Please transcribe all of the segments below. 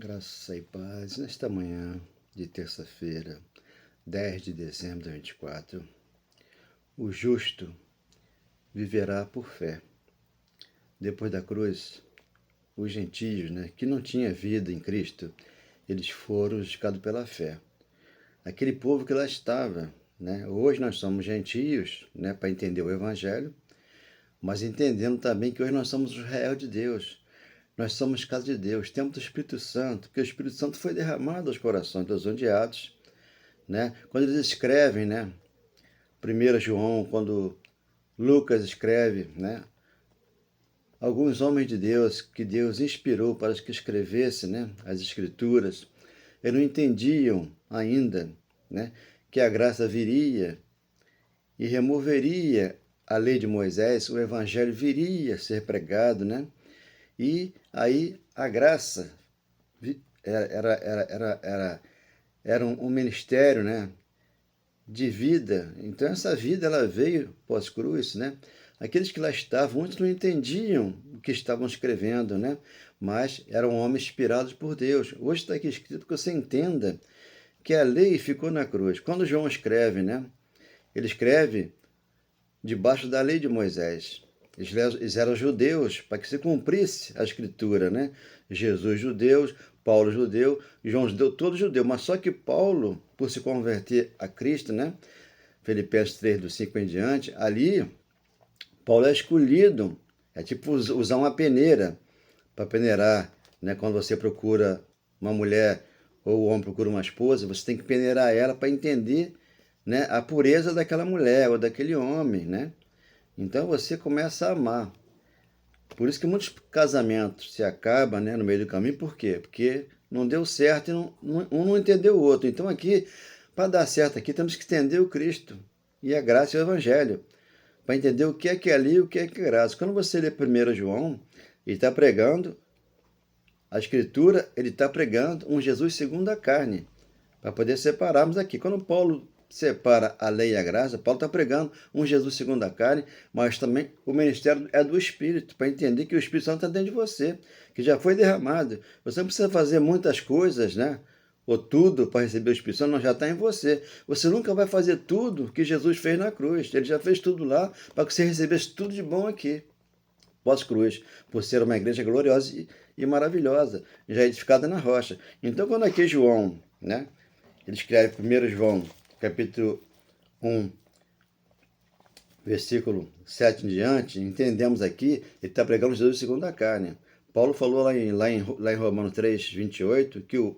Graça e paz nesta manhã de terça-feira, 10 de dezembro de 2024. O justo viverá por fé. Depois da cruz, os gentios, que não tinham vida em Cristo, eles foram justificados pela fé. Aquele povo que lá estava, hoje nós somos gentios, para entender o Evangelho, mas entendendo também que hoje nós somos o Israel de Deus. Nós somos casa de Deus, temos o Espírito Santo, porque o Espírito Santo foi derramado aos corações dos ondeados, Quando eles escrevem, 1 João, quando Lucas escreve, alguns homens de Deus que Deus inspirou para que escrevessem, as Escrituras, eles não entendiam ainda, que a graça viria e removeria a lei de Moisés, o Evangelho viria a ser pregado, E aí a graça era um ministério, de vida. Então essa vida ela veio pós-cruz, Aqueles que lá estavam antes não entendiam o que estavam escrevendo, Mas eram homens inspirados por Deus. Hoje está aqui escrito que você entenda que a lei ficou na cruz. Quando João escreve, ele escreve debaixo da lei de Moisés. Eles eram judeus, para que se cumprisse a escritura, Jesus judeu, Paulo judeu, João judeu, todo judeu. Mas só que Paulo, por se converter a Cristo, Filipenses 3, do 5 em diante, ali, Paulo é escolhido. É tipo usar uma peneira para peneirar, Quando você procura uma mulher ou o homem procura uma esposa, você tem que peneirar ela para entender, a pureza daquela mulher ou daquele homem, Então você começa a amar. Por isso que muitos casamentos se acabam, no meio do caminho. Por quê? Porque não deu certo e um não entendeu o outro. Então aqui, para dar certo aqui, temos que entender o Cristo e a graça e o Evangelho. Para entender o que é ali e o que é graça. Quando você lê 1 João, ele está pregando a Escritura, ele está pregando um Jesus segundo a carne. Para poder separarmos aqui. Quando Paulo separa a lei e a graça, Paulo está pregando um Jesus segundo a carne, mas também o ministério é do Espírito, para entender que o Espírito Santo está dentro de você, que já foi derramado. Você não precisa fazer muitas coisas, ou tudo para receber o Espírito Santo, não, já está em você. Você nunca vai fazer tudo que Jesus fez na cruz. Ele já fez tudo lá para que você recebesse tudo de bom aqui, pós-cruz, por ser uma igreja gloriosa e maravilhosa, já edificada na rocha. Então, quando aqui João, ele escreve 1 João, capítulo 1, versículo 7 em diante, entendemos aqui, ele está pregando Jesus segundo a carne. Paulo falou lá em Romanos 3, 28, que o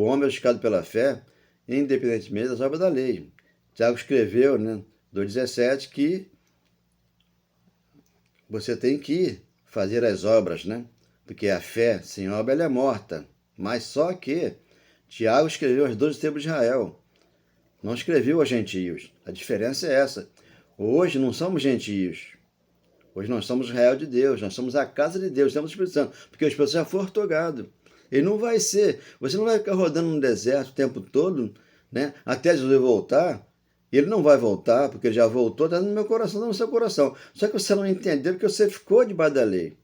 homem é justificado pela fé, independentemente das obras da lei. Tiago escreveu, do 17, que você tem que fazer as obras, porque a fé sem obra ela é morta. Mas só que Tiago escreveu aos 12 tribos de Israel, não escreveu aos gentios. A diferença é essa. Hoje não somos gentios. Hoje nós somos Israel de Deus, nós somos a casa de Deus, temos o Espírito Santo, porque o Espírito Santo já foi ortogado. Ele não vai ser, você não vai ficar rodando no deserto o tempo todo, até Jesus voltar. Ele não vai voltar, porque ele já voltou, está no meu coração, está no seu coração. Só que você não entendeu, porque você ficou debaixo da lei.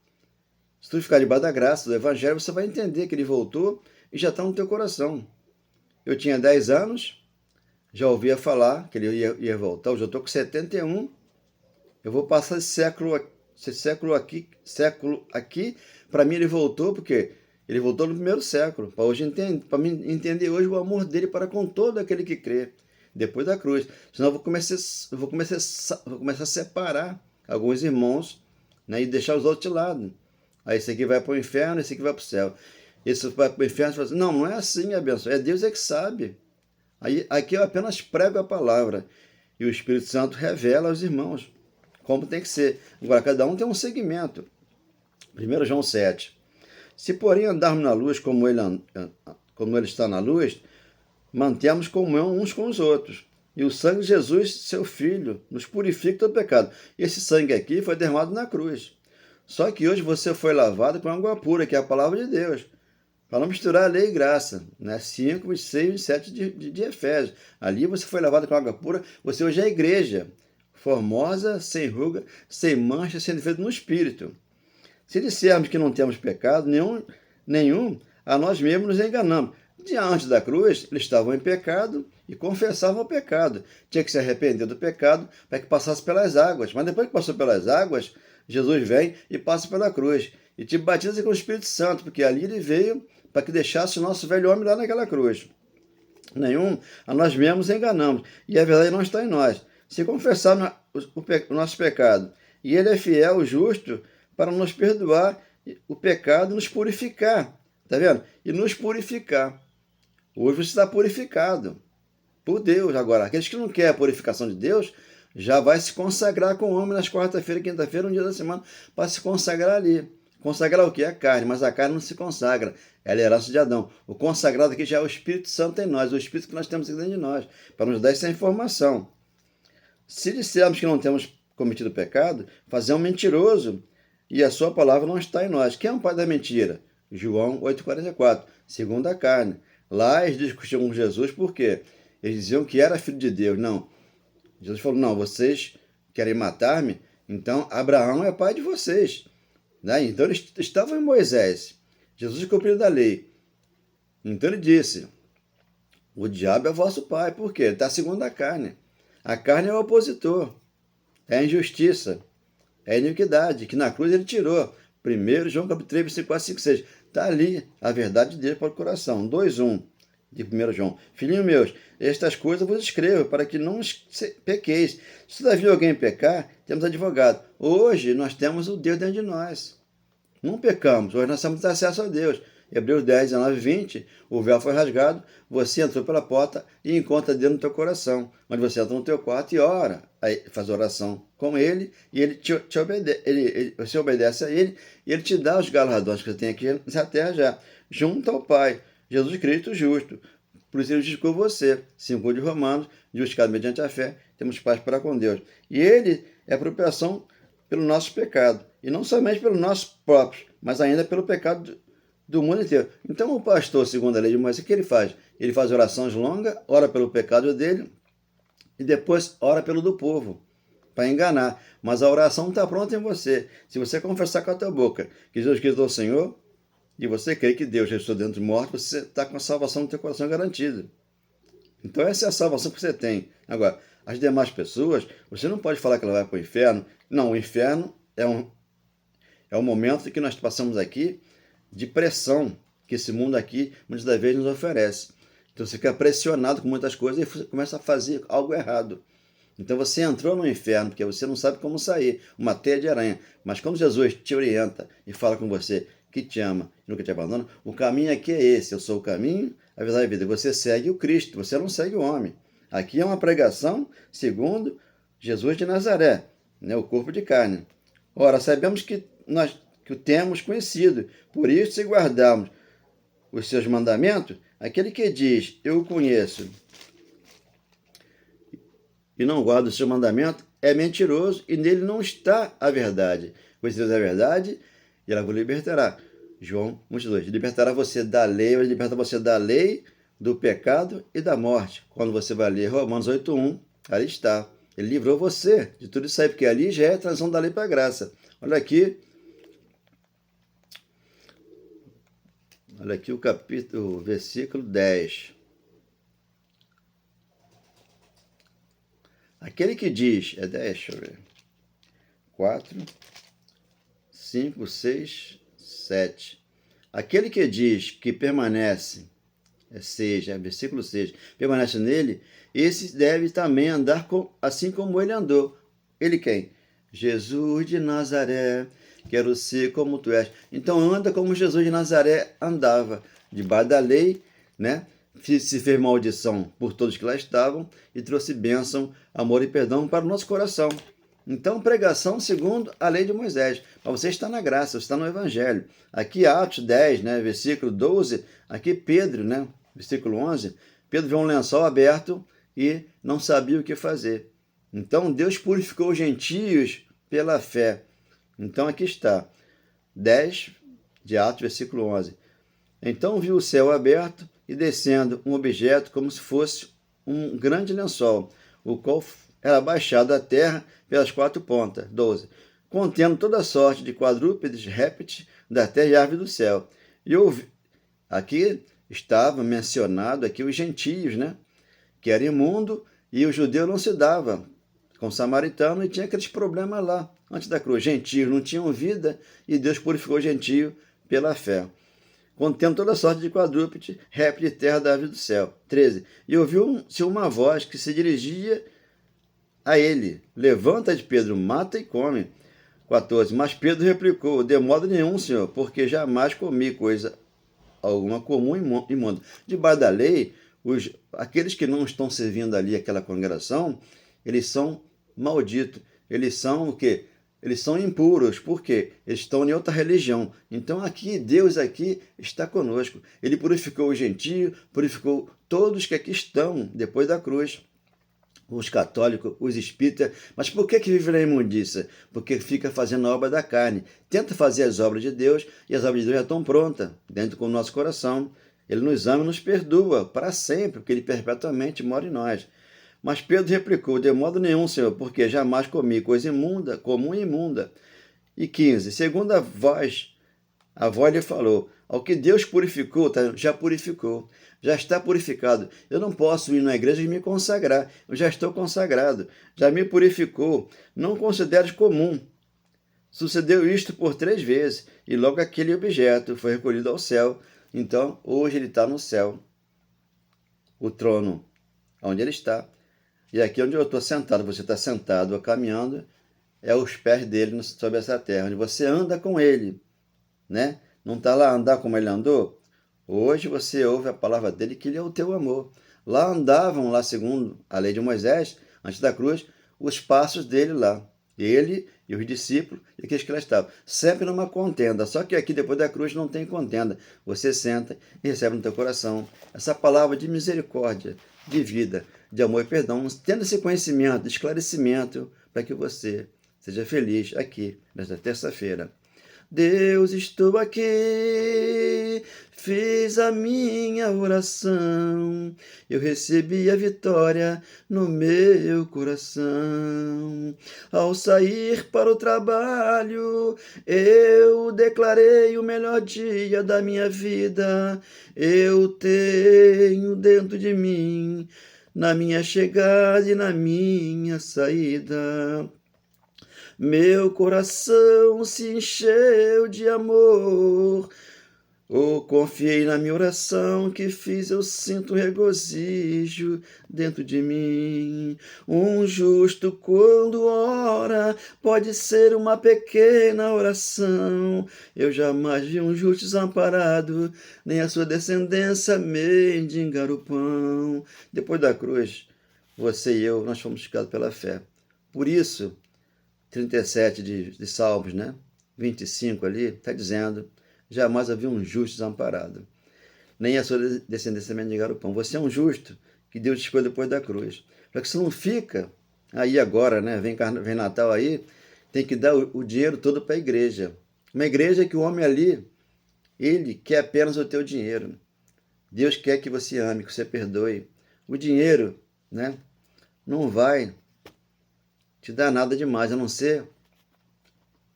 Se tu ficar debaixo da graça, do Evangelho, você vai entender que ele voltou e já está no teu coração. Eu tinha 10 anos, já ouvia falar que ele ia voltar. Hoje eu estou com 71. Eu vou passar esse século aqui. Para mim ele voltou, porque ele voltou no primeiro século. Para mim entender hoje o amor dele para com todo aquele que crê, depois da cruz. Senão eu vou começar a separar alguns irmãos, e deixar os outros de lado. Aí esse aqui vai para o inferno, esse aqui vai para o céu. Esse vai para o inferno e fala assim, não é assim, minha bênção. É Deus que sabe. Aí, aqui eu apenas prego a palavra. E o Espírito Santo revela aos irmãos como tem que ser. Agora, cada um tem um segmento. 1 João 7. Se, porém, andarmos na luz como ele está na luz, mantemos comunhão uns com os outros. E o sangue de Jesus, seu Filho, nos purifica todo pecado. Esse sangue aqui foi derramado na cruz. Só que hoje você foi lavado com água pura, que é a palavra de Deus. Para não misturar lei e graça, 5, 6 e 7 de Efésios. Ali você foi lavado com água pura, você hoje é a igreja, formosa, sem ruga, sem mancha, sem defeito no espírito. Se dissermos que não temos pecado, nenhum, a nós mesmos nos enganamos. Diante da cruz, eles estavam em pecado e confessavam o pecado. Tinha que se arrepender do pecado para que passasse pelas águas. Mas depois que passou pelas águas, Jesus vem e passa pela cruz. E te batiza com o Espírito Santo, porque ali ele veio para que deixasse o nosso velho homem lá naquela cruz. Nenhum, a nós mesmos enganamos. E a verdade não está em nós. Se confessarmos o nosso pecado, e ele é fiel, justo, para nos perdoar o pecado e nos purificar. Está vendo? E nos purificar. Hoje você está purificado por Deus. Agora, aqueles que não querem a purificação de Deus, já vai se consagrar com o homem nas quarta-feira, quinta-feira, um dia da semana, para se consagrar ali. Consagrar o quê? A carne, mas a carne não se consagra. Ela é herança de Adão. O consagrado aqui já é o Espírito Santo em nós, o Espírito que nós temos dentro de nós, para nos dar essa informação. Se dissermos que não temos cometido pecado, fazemos um mentiroso, e a sua palavra não está em nós. Quem é o pai da mentira? João 8,44, segundo a carne. Lá eles discutiam com Jesus, por quê? Eles diziam que era filho de Deus. Não. Jesus falou, não, vocês querem matar-me? Então Abraão é pai de vocês. Né? Então eles estavam em Moisés. Jesus cumpriu da lei. Então ele disse, o diabo é vosso pai. Por quê? Ele está segundo a carne. A carne é o opositor. É a injustiça. É a iniquidade, que na cruz ele tirou. 1 João capítulo 3, versículo 4, 5, 6. Está ali a verdade de Deus para o coração. 2:1 de 1 João. Filhinhos meus, estas coisas vos escrevo, para que não pequeis. Se todavia alguém pecar, temos advogado. Hoje nós temos o Deus dentro de nós. Não pecamos, hoje nós temos acesso a Deus. Hebreus 10, 19, 20, o véu foi rasgado, você entrou pela porta e encontra Deus no teu coração. Mas você entra no teu quarto e ora, aí faz oração com ele e ele te obedece, você obedece a ele e ele te dá os galardões que você tem aqui nessa terra já, junto ao Pai, Jesus Cristo justo. Por isso ele justificou você, 5 de Romanos, justificado mediante a fé, temos paz para com Deus. E ele é propiciação pelo nosso pecado, e não somente pelo nosso próprio, mas ainda pelo pecado do mundo inteiro. Então o pastor, segundo a lei de Moisés, o que ele faz? Ele faz orações longas, ora pelo pecado dele e depois ora pelo do povo, para enganar. Mas a oração está pronta em você. Se você confessar com a tua boca que Jesus Cristo é o Senhor e você crê que Deus ressuscitou dentre os mortos, você está com a salvação no teu coração garantida. Então essa é a salvação que você tem. Agora, as demais pessoas, você não pode falar que ela vai para o inferno. Não, o inferno é um momento que nós passamos aqui de pressão que esse mundo aqui, muitas das vezes, nos oferece. Então você fica pressionado com muitas coisas e você começa a fazer algo errado. Então você entrou no inferno, porque você não sabe como sair, uma teia de aranha. Mas quando Jesus te orienta e fala com você que te ama e nunca te abandona, o caminho aqui é esse, eu sou o caminho, a verdade e a vida. Você segue o Cristo, você não segue o homem. Aqui é uma pregação segundo Jesus de Nazaré, né, o corpo de carne. Ora, sabemos que nós que o temos conhecido, por isso se guardarmos os seus mandamentos, aquele que diz, eu o conheço, e não guarda o seu mandamento, é mentiroso e nele não está a verdade. Pois Deus é a verdade e ela vos libertará. João 22. Libertará você da lei, vai libertar você da lei, do pecado e da morte. Quando você vai ler Romanos 8:1, ali está. Ele livrou você de tudo isso aí, porque ali já é a transição da lei para a graça. Olha aqui o capítulo, o versículo 10. Aquele que diz, é 10, deixa eu ver, 4, 5, 6, 7. Aquele que diz que permanece, versículo 6, permanece nele, esse deve também andar assim como ele andou. Ele quem? Jesus de Nazaré, quero ser como tu és. Então anda como Jesus de Nazaré andava, debaixo da lei, né? Se fez maldição por todos que lá estavam e trouxe bênção, amor e perdão para o nosso coração. Então, pregação segundo a lei de Moisés. Mas você está na graça, você está no Evangelho. Aqui Atos 10, né, versículo 12, aqui Pedro, né, versículo 11, Pedro vê um lençol aberto e não sabia o que fazer. Então, Deus purificou os gentios pela fé. Então, aqui está, 10 de Atos, versículo 11. Então viu o céu aberto e descendo um objeto como se fosse um grande lençol, o qual era baixado à terra pelas 4 pontas, 12, contendo toda sorte de quadrúpedes, répteis da terra e aves do céu. E ouvi, aqui estava mencionado aqui os gentios, né? Que era imundo e o judeu não se dava com o samaritano e tinha aqueles problemas lá, antes da cruz. Gentios não tinham vida e Deus purificou o gentio pela fé. Contendo toda sorte de quadrúpede, réptil de terra da ave do céu. 13. E ouviu-se uma voz que se dirigia a ele: levanta-te, Pedro, mata e come. 14. Mas Pedro replicou: de modo nenhum, Senhor, porque jamais comi coisa alguma comum e imunda. Debaixo da lei, aqueles que não estão servindo ali aquela congregação, eles são malditos. Eles são o quê? Eles são impuros. Por quê? Eles estão em outra religião. Então aqui, Deus aqui está conosco. Ele purificou os gentios, purificou todos que aqui estão depois da cruz. Os católicos, os espíritas. Mas por que vive na imundícia? Porque fica fazendo a obra da carne. Tenta fazer as obras de Deus e as obras de Deus já estão prontas dentro do nosso coração. Ele nos ama e nos perdoa para sempre, porque ele perpetuamente mora em nós. Mas Pedro replicou: de modo nenhum, Senhor, porque jamais comi coisa imunda, comum e imunda. E 15. Segundo a voz lhe falou: ao que Deus purificou, já purificou. Já está purificado. Eu não posso ir na igreja e me consagrar. Eu já estou consagrado. Já me purificou. Não consideres comum. Sucedeu isto por 3 vezes, e logo aquele objeto foi recolhido ao céu. Então, hoje ele está no céu. O trono, onde ele está. E aqui onde eu estou sentado, você está sentado ou caminhando, é os pés dele sobre essa terra, onde você anda com ele, né? Não está lá a andar como ele andou? Hoje você ouve a palavra dele, que ele é o teu amor. Lá andavam, lá segundo a lei de Moisés, antes da cruz, os passos dele lá. Ele e os discípulos e aqueles que lá estavam. Sempre numa contenda. Só que aqui, depois da cruz, não tem contenda. Você senta e recebe no teu coração essa palavra de misericórdia, de vida, de amor e perdão, tendo esse conhecimento, esclarecimento, para que você seja feliz aqui, nesta terça-feira. Deus, estou aqui, fiz a minha oração, eu recebi a vitória no meu coração. Ao sair para o trabalho, eu declarei o melhor dia da minha vida. Eu tenho dentro de mim, na minha chegada e na minha saída. Meu coração se encheu de amor. Oh, confiei na minha oração que fiz, eu sinto regozijo dentro de mim. Um justo quando ora pode ser uma pequena oração. Eu jamais vi um justo desamparado, nem a sua descendência mendigar o pão. Depois da cruz, você e eu, nós fomos justificados pela fé. Por isso, 37 de Salmos, né? 25 ali, está dizendo: jamais havia um justo desamparado, nem a sua descendência mendigar o pão. Você é um justo que Deus te escolheu depois da cruz. Para que você não fica aí agora, né? Vem Natal aí, tem que dar o dinheiro todo para a igreja. Uma igreja que o homem ali, ele quer apenas o teu dinheiro. Deus quer que você ame, que você perdoe. O dinheiro, né? Não vai te dá nada demais, a não ser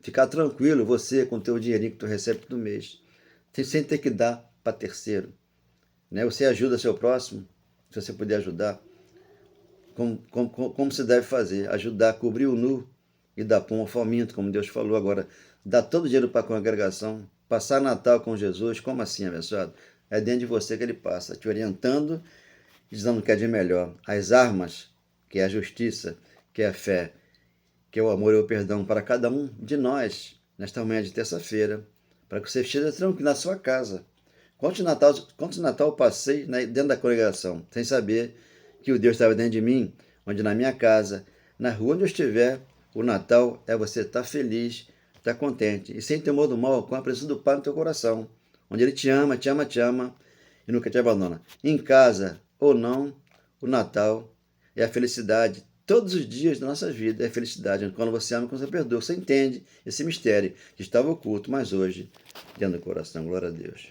ficar tranquilo você com o teu dinheirinho que tu recebe todo mês, sem ter que dar para terceiro, né? Você ajuda seu próximo, se você puder ajudar, como se deve fazer, ajudar a cobrir o nu e dar pão ao faminto, como Deus falou. Agora, dar todo o dinheiro para a congregação, passar Natal com Jesus, como assim, abençoado? É dentro de você que ele passa, te orientando e dizendo o que é de melhor. As armas, que é a justiça, que é a fé, que é o amor e o perdão para cada um de nós, nesta manhã de terça-feira, para que você esteja tranquilo na sua casa. Quantos Natal eu passei dentro da congregação, sem saber que o Deus estava dentro de mim, onde na minha casa, na rua onde eu estiver, o Natal é você estar feliz, estar contente, e sem temor do mal, com a presença do Pai no teu coração, onde Ele te ama, te ama, te ama, e nunca te abandona. Em casa ou não, o Natal é a felicidade. Todos os dias da nossa vida é felicidade. Quando você ama, quando você perdoa, você entende esse mistério que estava oculto, mas hoje, dentro do coração. Glória a Deus.